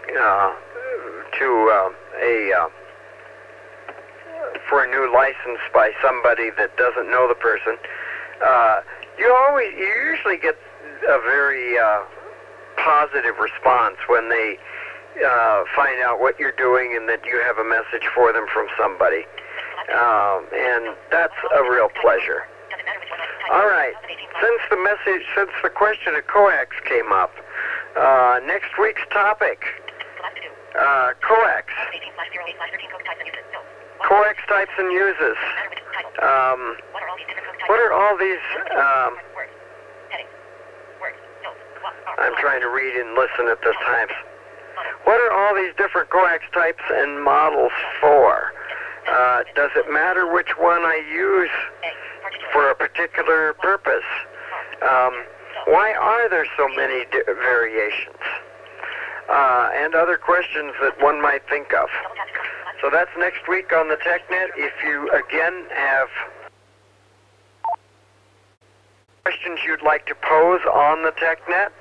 for a new license by somebody that doesn't know the person. You usually get a very positive response when they find out what you're doing and that you have a message for them from somebody. And that's a real pleasure. All right. Since the question of coax came up, next week's topic, coax. Coax types and uses. What are all these? I'm trying to read and listen at this time. What are all these different coax types and models for? Does it matter which one I use for a particular purpose? Why are there so many variations? And other questions that one might think of. So that's next week on the TechNet. If you, again, have questions you'd like to pose on the TechNet,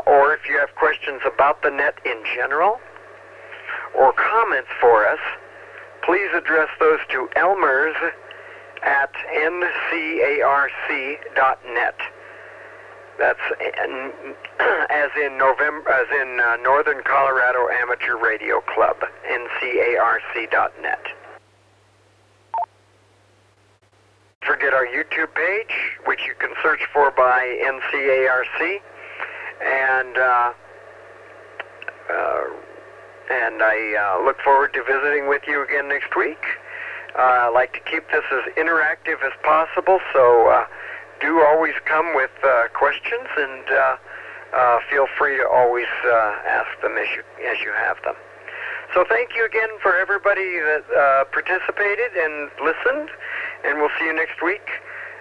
or if you have questions about the net in general, or comments for us, please address those to Elmers at NCARC.net. That's as in Northern Colorado Amateur Radio Club, NCARC.net. Forget our YouTube page, which you can search for by NCARC, and I look forward to visiting with you again next week. I like to keep this as interactive as possible, so do always come with questions, and feel free to always ask them as you have them. So thank you again for everybody that participated and listened, and we'll see you next week.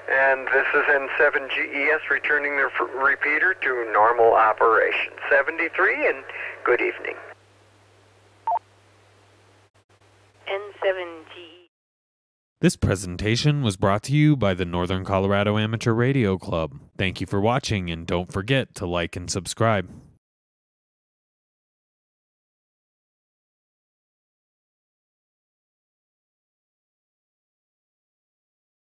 And this is N7GES returning the repeater to normal operation. 73, and good evening. N7GE. This presentation was brought to you by the Northern Colorado Amateur Radio Club. Thank you for watching, and don't forget to like and subscribe.